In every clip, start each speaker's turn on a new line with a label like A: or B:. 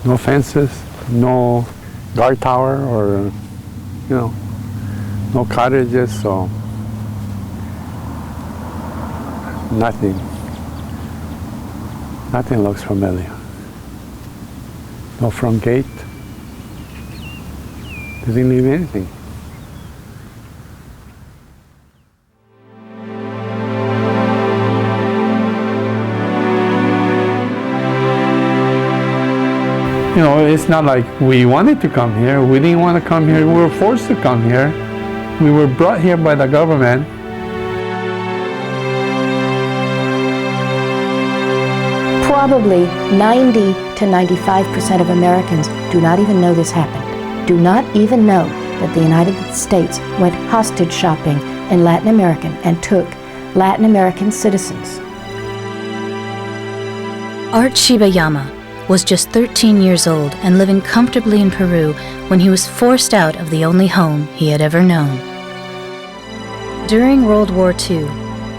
A: No fences, no guard tower, or no cottages, so nothing looks familiar. No front gate. They didn't leave anything. It's not like we wanted to come here. We didn't want to come here. We were forced to come here. We were brought here by the government.
B: Probably 90 to 95% of Americans do not even know this happened, do not even know that the United States went hostage shopping in Latin America and took Latin American citizens.
C: Art Shibayama was just 13 years old and living comfortably in Peru when he was forced out of the only home he had ever known. During World War II,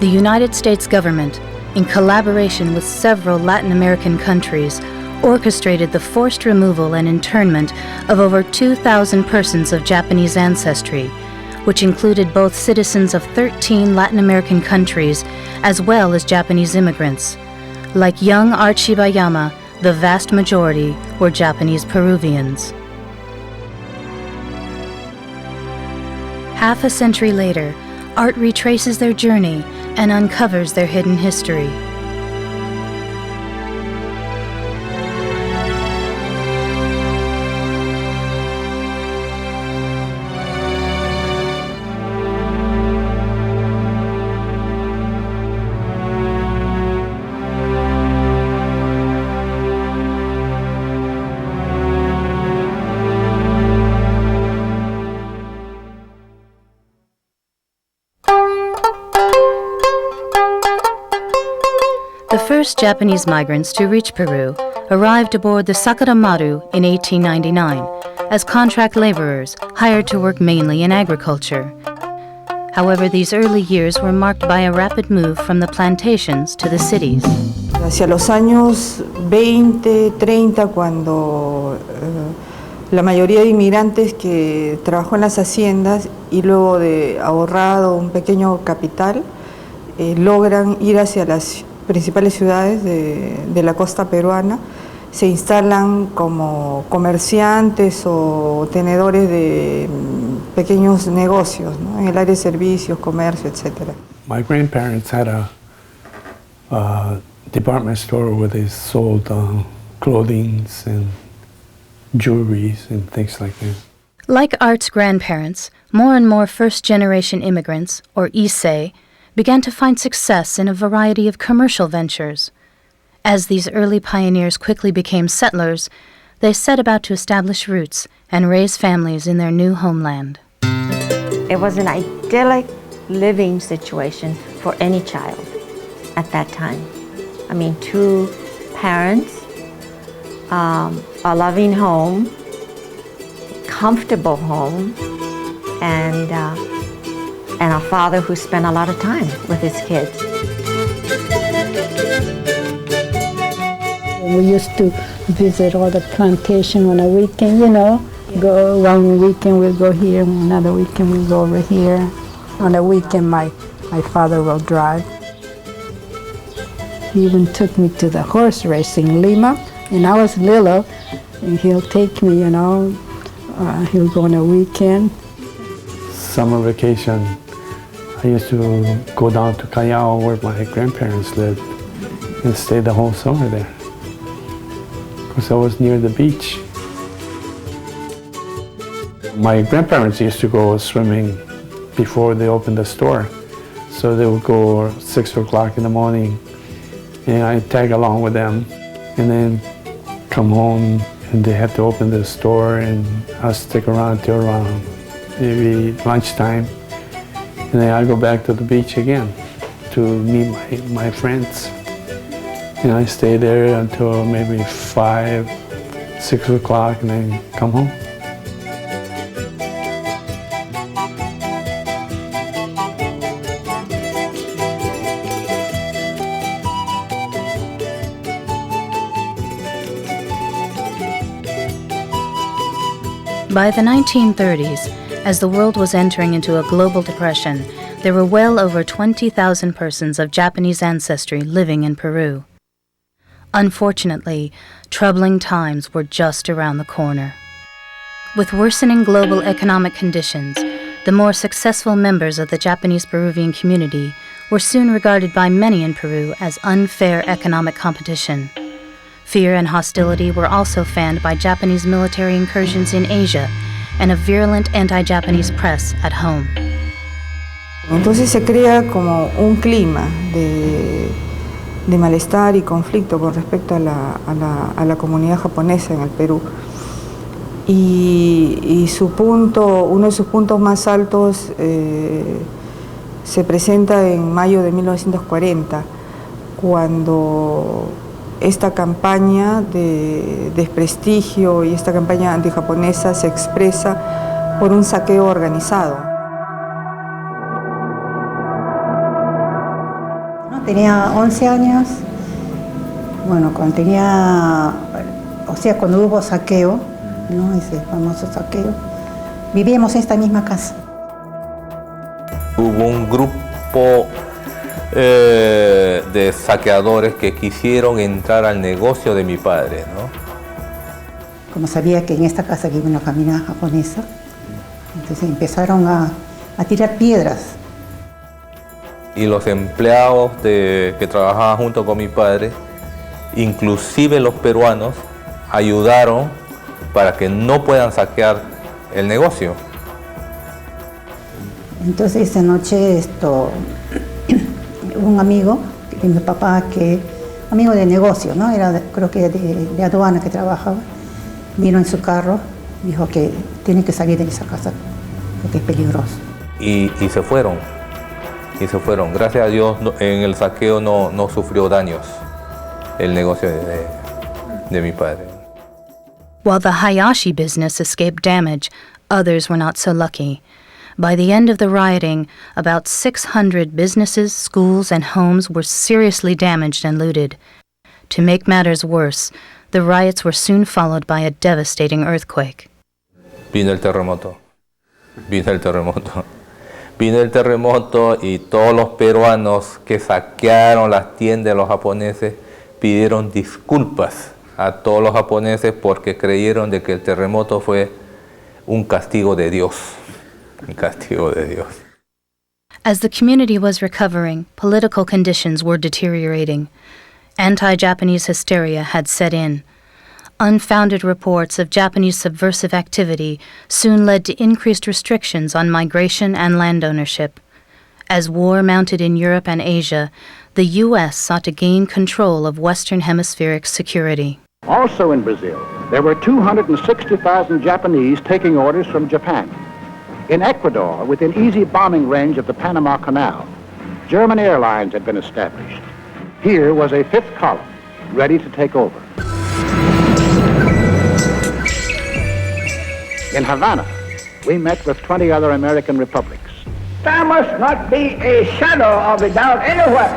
C: the United States government, in collaboration with several Latin American countries, orchestrated the forced removal and internment of over 2,000 persons of Japanese ancestry, which included both citizens of 13 Latin American countries as well as Japanese immigrants. Like young Art Shibayama, the vast majority were Japanese Peruvians. Half a century later, Art retraces their journey and uncovers their hidden history. The first Japanese migrants to reach Peru arrived aboard the Maru in 1899 as contract laborers hired to work mainly in agriculture. However, these early years were marked by a rapid move from the plantations to the cities.
D: Hacia los años 20, 30, cuando la mayoría de inmigrantes que trabajó en las haciendas y luego de ahorrado un pequeño capital, logran ir hacia las principales ciudades de la costa peruana, se instalan como comerciantes o tenedores de pequeños negocios, ¿no? En el área de servicios, comercio, etc.
A: My grandparents had a department store where they sold clothing and jewelry and things like that.
C: Like Art's grandparents, more and more first-generation immigrants, or Issei, began to find success in a variety of commercial ventures. As these early pioneers quickly became settlers, they set about to establish roots and raise families in their new homeland.
E: It was an idyllic living situation for any child at that time. I mean, two parents, a loving home, comfortable home, and a father who spent a lot of time with his kids.
F: We used to visit all the plantation on a weekend, Go one weekend we'll go here, another weekend we'll go over here. On a weekend my father will drive. He even took me to the horse racing, Lima, and I was little, and he'll take me, he'll go on a weekend.
A: Summer vacation, I used to go down to Callao where my grandparents lived and stay the whole summer there because I was near the beach. My grandparents used to go swimming before they opened the store, so they would go 6 o'clock in the morning and I'd tag along with them and then come home and they had to open the store and I'd stick around till around maybe lunchtime, and then I go back to the beach again to meet my friends. And I stay there until maybe 5, 6 o'clock and then come home.
C: By the 1930s, as the world was entering into a global depression, there were well over 20,000 persons of Japanese ancestry living in Peru. Unfortunately, troubling times were just around the corner. With worsening global economic conditions, the more successful members of the Japanese Peruvian community were soon regarded by many in Peru as unfair economic competition. Fear and hostility were also fanned by Japanese military incursions in Asia and a virulent anti-Japanese press at home.
D: Entonces se crea como un clima de malestar y conflicto con respecto a la comunidad japonesa en el Perú. Y uno de sus puntos más altos se presenta en mayo de 1940, cuando esta campaña de desprestigio y esta campaña antijaponesa se expresa por un saqueo organizado.
G: Tenía 11 años, bueno, cuando hubo saqueo, ¿no? Ese famoso saqueo, vivíamos en esta misma casa.
H: Hubo un grupo de saqueadores que quisieron entrar al negocio de mi padre, ¿no?
G: Como sabía que en esta casa vive una familia japonesa, entonces empezaron a tirar piedras.
H: Y los empleados que trabajaban junto con mi padre, inclusive los peruanos, ayudaron para que no puedan saquear el negocio.
G: Entonces esa noche un amigo de mi papá, amigo de negocio, ¿no? Era creo que de aduana que trabajaba, vino en su carro, dijo que tiene que salir de esa casa porque es peligroso.
H: Y se fueron. Gracias a Dios en el saqueo no sufrió daños el negocio de mi padre.
C: While the Hayashi business escaped damage, others were not so lucky. By the end of the rioting, about 600 businesses, schools, and homes were seriously damaged and looted. To make matters worse, the riots were soon followed by a devastating earthquake.
H: Vino el terremoto y todos los peruanos que saquearon las tiendas de los japoneses pidieron disculpas a todos los japoneses porque creyeron de que el terremoto fue un castigo de Dios.
C: As the community was recovering, political conditions were deteriorating. Anti-Japanese hysteria had set in. Unfounded reports of Japanese subversive activity soon led to increased restrictions on migration and land ownership. As war mounted in Europe and Asia, the U.S. sought to gain control of Western Hemispheric security.
I: Also in Brazil, there were 260,000 Japanese taking orders from Japan. In Ecuador, within easy bombing range of the Panama Canal, German airlines had been established. Here was a fifth column, ready to take over. In Havana, we met with 20 other American republics.
J: There must not be a shadow of a doubt anywhere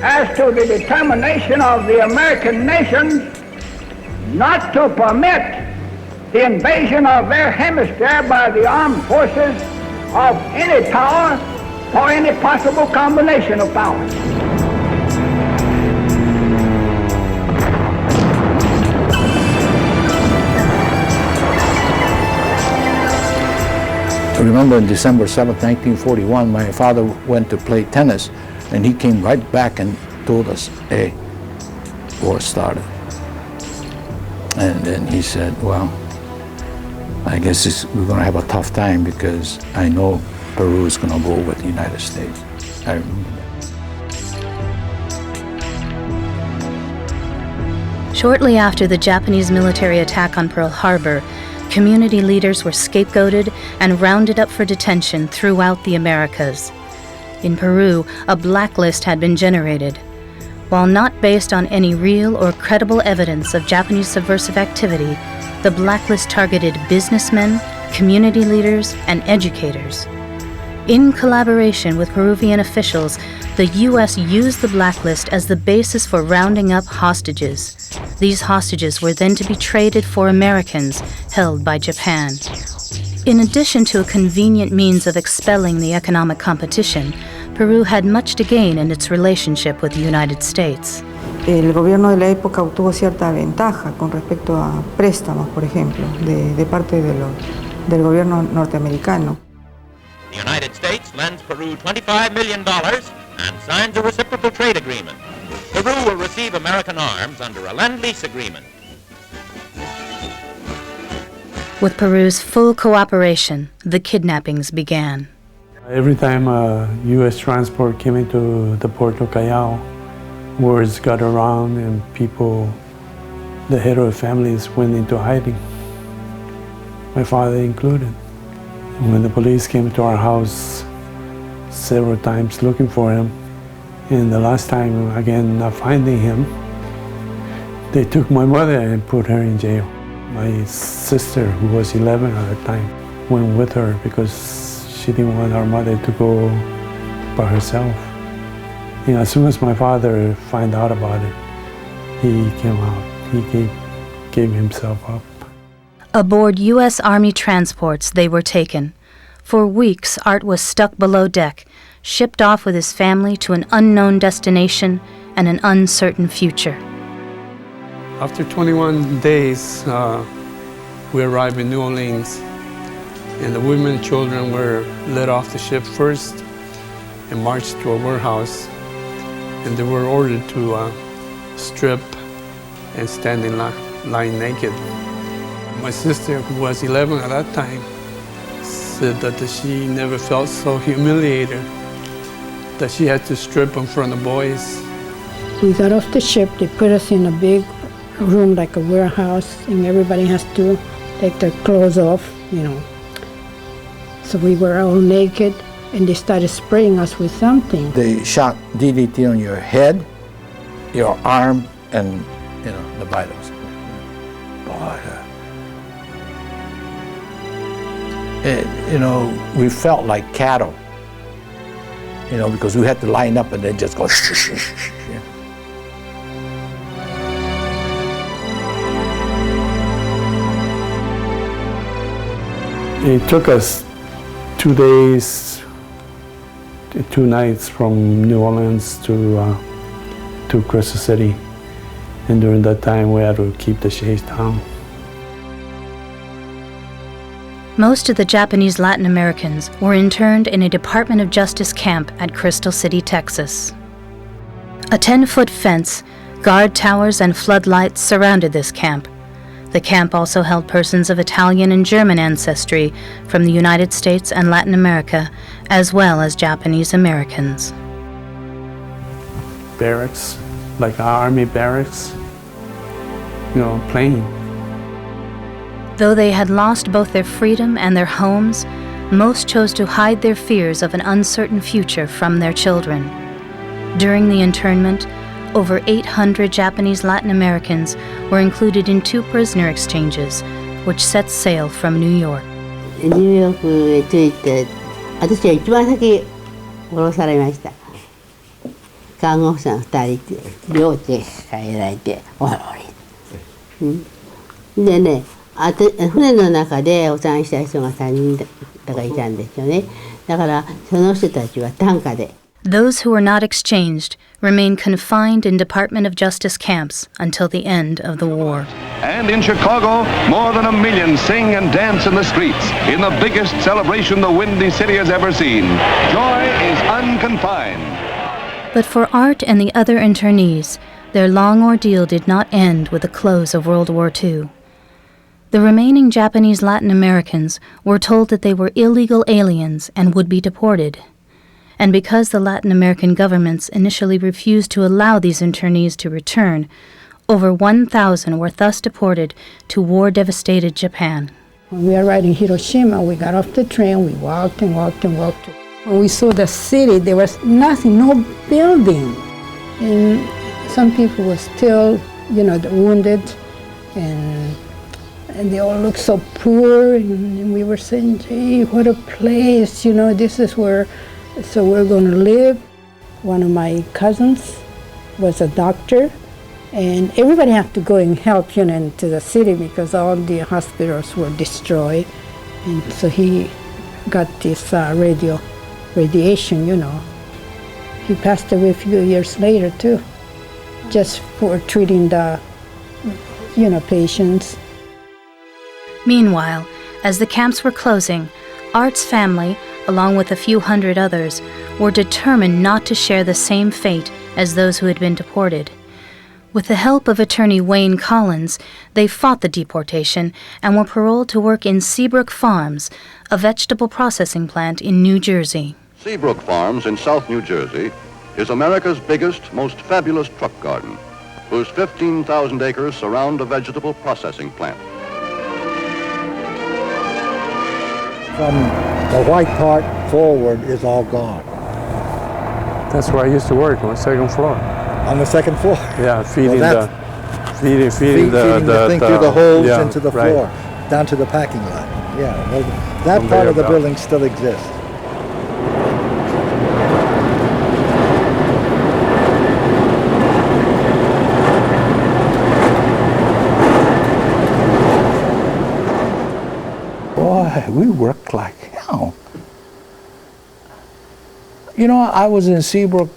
J: as to the determination of the American nations not to permit the invasion of their hemisphere by the armed forces of any power or any possible combination of powers.
K: I remember on December 7th, 1941, my father went to play tennis, and he came right back and told us, hey, war started. And then he said, well, I guess we're going to have a tough time because I know Peru is going to go with the United States. I remember that.
C: Shortly after the Japanese military attack on Pearl Harbor, community leaders were scapegoated and rounded up for detention throughout the Americas. In Peru, a blacklist had been generated. While not based on any real or credible evidence of Japanese subversive activity, the blacklist targeted businessmen, community leaders, and educators. In collaboration with Peruvian officials, the U.S. used the blacklist as the basis for rounding up hostages. These hostages were then to be traded for Americans held by Japan. In addition to a convenient means of expelling the economic competition, Peru had much to gain in its relationship with the United States.
D: El gobierno de la época obtuvo cierta ventaja con respecto a préstamos, por ejemplo, de parte del gobierno norteamericano.
L: The United States lends Peru $25 million and signs a reciprocal trade agreement. Peru will receive American arms under a lend-lease agreement.
C: With Peru's full cooperation, the kidnappings began.
A: Every time a U.S. transport came into the Port of Callao, words got around and people, the head of families, went into hiding, my father included. When the police came to our house several times looking for him, and the last time, again, not finding him, they took my mother and put her in jail. My sister, who was 11 at the time, went with her because she didn't want our mother to go by herself. And as soon as my father found out about it, he came out. He gave himself up.
C: Aboard U.S. Army transports, they were taken. For weeks, Art was stuck below deck, shipped off with his family to an unknown destination and an uncertain future.
A: After 21 days, we arrived in New Orleans, and the women and children were let off the ship first and marched to a warehouse, and they were ordered to strip and stand in line naked. My sister, who was 11 at that time, said that she never felt so humiliated that she had to strip in front of boys.
F: We got off the ship, they put us in a big room like a warehouse, and everybody has to take their clothes off, you know. So we were all naked, and they started spraying us with something.
K: They shot DDT on your head, your arm, and, you know, the vitals. Boy, you know, we felt like cattle, you know, because we had to line up and then just go shh, shh, shh, shh.
A: It took us 2 days, 2 nights from New Orleans to Crystal City, and during that time we had to keep the shades down.
C: Most of the Japanese Latin Americans were interned in a Department of Justice camp at Crystal City, Texas. A 10-foot fence, guard towers, and floodlights surrounded this camp. The camp also held persons of Italian and German ancestry from the United States and Latin America, as well as Japanese Americans.
A: Barracks, like army barracks, you know, plain.
C: Though they had lost both their freedom and their homes, most chose to hide their fears of an uncertain future from their children. During the internment, over 800 Japanese Latin Americans were included in 2 prisoner exchanges, which set sail from New York.
M: ニューヨークへ着いて、私は一番先殺されました。看護婦さん2人で、両手かけられて、おろり。でね、船の中でお産した人が3人だからいたんですよね。だからその人たちは担架で。
C: Those who were not exchanged remained confined in Department of Justice camps until the end of the war.
N: And in Chicago, more than 1 million sing and dance in the streets in the biggest celebration the Windy City has ever seen. Joy is unconfined.
C: But for Art and the other internees, their long ordeal did not end with the close of World War II. The remaining Japanese Latin Americans were told that they were illegal aliens and would be deported. And because the Latin American governments initially refused to allow these internees to return, over 1,000 were thus deported to war-devastated Japan.
F: When we arrived in Hiroshima, we got off the train, we walked and walked and walked. When we saw the city, there was nothing, no building. And some people were still, you know, wounded, and And they all looked so poor, and we were saying, gee, what a place, this is where, so we're going to live. One of my cousins was a doctor, and everybody had to go and help, into the city because all the hospitals were destroyed. And so he got this radiation, He passed away a few years later, too, just for treating the, patients.
C: Meanwhile, as the camps were closing, Art's family, along with a few hundred others, were determined not to share the same fate as those who had been deported. With the help of attorney Wayne Collins, they fought the deportation and were paroled to work in Seabrook Farms, a vegetable processing plant in New Jersey.
N: Seabrook Farms in South New Jersey is America's biggest, most fabulous truck garden, whose 15,000 acres surround a vegetable processing plant.
K: From the white part forward is all gone.
A: That's where I used to work, on the second floor.
K: On the second floor?
A: Yeah, feeding
K: feeding the thing through the holes into the floor,
A: right.
K: Down to the packing lot. Yeah, well, that part of the building still exists. Boy, we worked like hell. I was in Seabrook.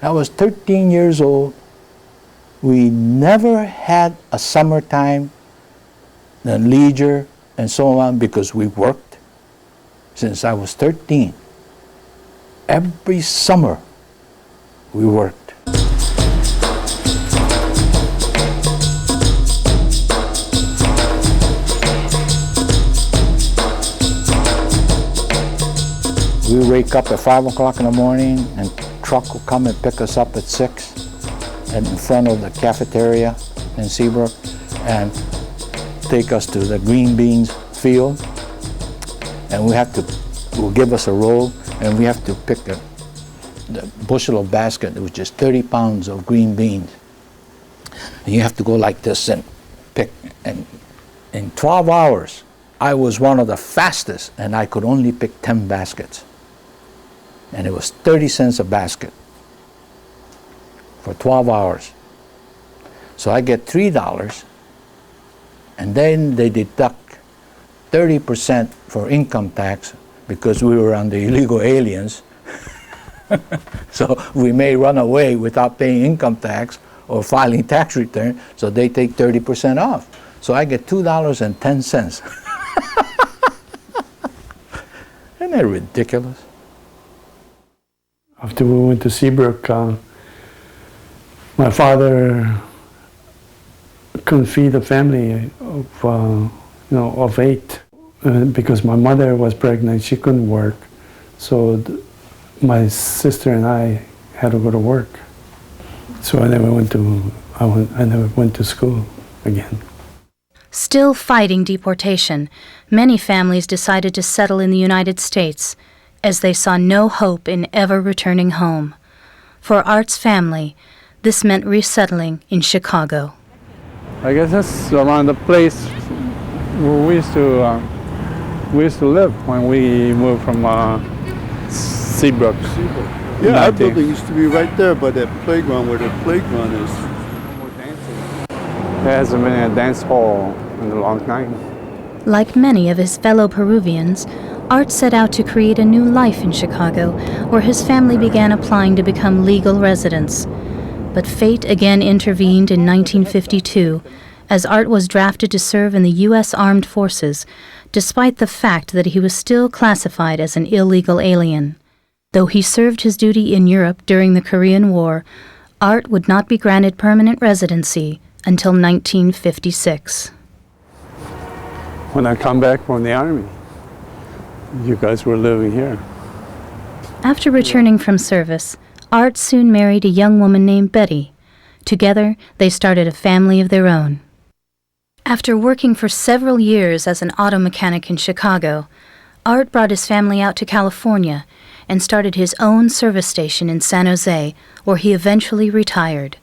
K: I was 13 years old. We never had a summertime, and leisure, and so on, because we worked since I was 13. Every summer, we worked. We wake up at 5 o'clock in the morning, and truck will come and pick us up at 6 and in front of the cafeteria in Seabrook and take us to the green beans field. And we'll give us a roll, and we have to pick the bushel of basket. It was just 30 pounds of green beans. And you have to go like this and pick. And in 12 hours, I was one of the fastest, and I could only pick 10 baskets. And it was 30 cents a basket for 12 hours. So I get $3, and then they deduct 30% for income tax because we were under illegal aliens. So we may run away without paying income tax or filing tax return, so they take 30% off. So I get $2.10. Isn't that ridiculous?
A: After we went to Seabrook, my father couldn't feed a family of 8 because my mother was pregnant. She couldn't work, so my sister and I had to go to work. So I never went to school again.
C: Still fighting deportation, many families decided to settle in the United States, as they saw no hope in ever returning home. For Art's family, this meant resettling in Chicago.
A: I guess that's around the place where we used to live when we moved from Seabrook.
O: Yeah, our building used to be right there by that playground where the playground is.
A: There hasn't been a dance hall in a long time.
C: Like many of his fellow Peruvians, Art set out to create a new life in Chicago, where his family began applying to become legal residents. But fate again intervened in 1952, as Art was drafted to serve in the U.S. Armed Forces, despite the fact that he was still classified as an illegal alien. Though he served his duty in Europe during the Korean War, Art would not be granted permanent residency until 1956.
A: When I come back from the Army, you guys were living here.
C: After returning from service, Art soon married a young woman named Betty. Together, they started a family of their own. After working for several years as an auto mechanic in Chicago, Art brought his family out to California and started his own service station in San Jose, where he eventually retired.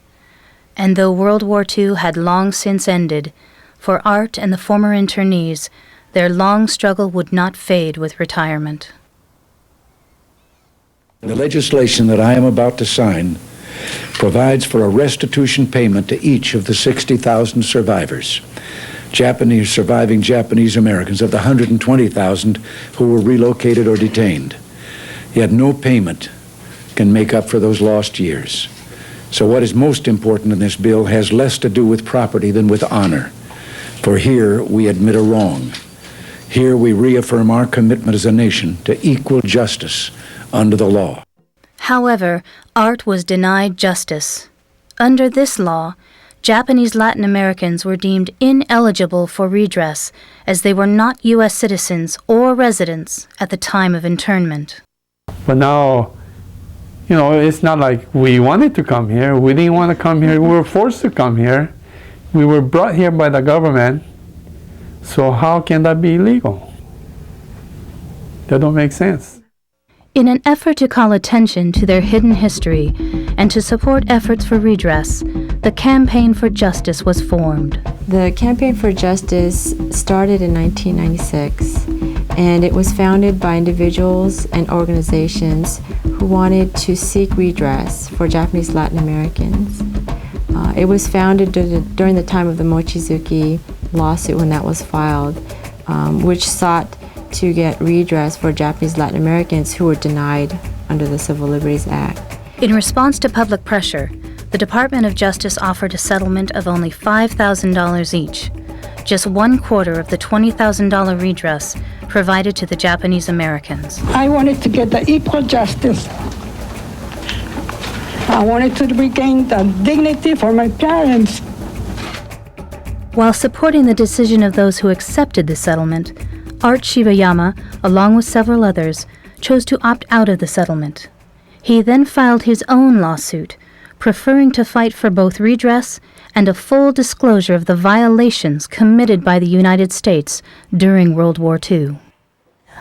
C: And though World War II had long since ended, For Art and the former internees, their long struggle would not fade with retirement.
P: The legislation that I am about to sign provides for a restitution payment to each of the 60,000 survivors, surviving Japanese Americans, of the 120,000 who were relocated or detained. Yet no payment can make up for those lost years. So what is most important in this bill has less to do with property than with honor. For here we admit a wrong. Here we reaffirm our commitment as a nation to equal justice under the law.
C: However, Art was denied justice. Under this law, Japanese Latin Americans were deemed ineligible for redress as they were not U.S. citizens or residents at the time of internment.
A: But now, you know, it's not like we wanted to come here. We didn't want to come here. We were forced to come here. We were brought here by the government. So how can that be illegal? That don't make sense.
C: In an effort to call attention to their hidden history and to support efforts for redress, the Campaign for Justice was formed.
Q: The Campaign for Justice started in 1996, and it was founded by individuals and organizations who wanted to seek redress for Japanese Latin Americans. It was founded during the time of the Mochizuki lawsuit when that was filed, which sought to get redress for Japanese Latin Americans who were denied under the Civil Liberties Act.
C: In response to public pressure, the Department of Justice offered a settlement of only $5,000 each, just 1/4 of the $20,000 redress provided to the Japanese Americans.
F: I wanted to get the equal justice. I wanted to regain the dignity for my parents.
C: While supporting the decision of those who accepted the settlement, Art Shibayama, along with several others, chose to opt out of the settlement. He then filed his own lawsuit, preferring to fight for both redress and a full disclosure of the violations committed by the United States during World War II.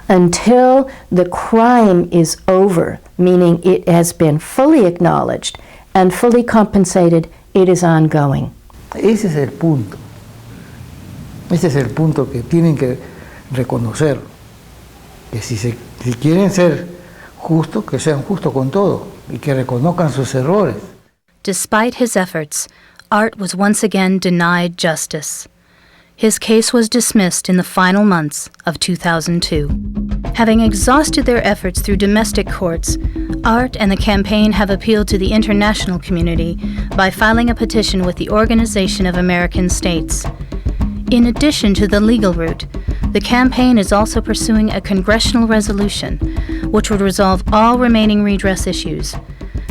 B: Until the crime is over, meaning it has been fully acknowledged and fully compensated, it is ongoing.
R: Ese es el punto. Ese es el punto que tienen que reconocer. Que si quieren ser justos, que sean justos con todo y que reconozcan sus errores.
C: Despite his efforts, Art was once again denied justice. His case was dismissed in the final months of 2002. Having exhausted their efforts through domestic courts, Art and the campaign have appealed to the international community by filing a petition with the Organization of American States. In addition to the legal route, the campaign is also pursuing a congressional resolution which would resolve all remaining redress issues.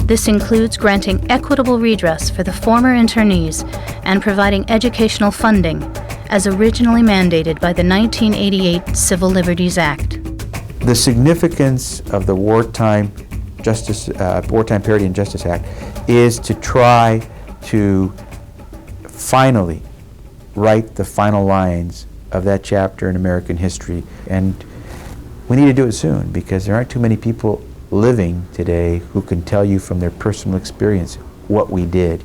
C: This includes granting equitable redress for the former internees and providing educational funding, as originally mandated by the 1988 Civil Liberties Act.
S: The significance of the Wartime Parity and Justice Act is to try to finally write the final lines of that chapter in American history. And we need to do it soon because there aren't too many people living today who can tell you from their personal experience what we did.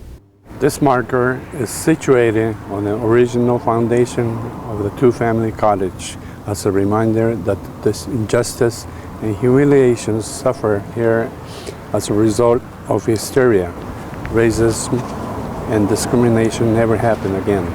A: This marker is situated on the original foundation of the two-family cottage as a reminder that this injustice and humiliations suffered here as a result of hysteria, racism, and discrimination never happen again.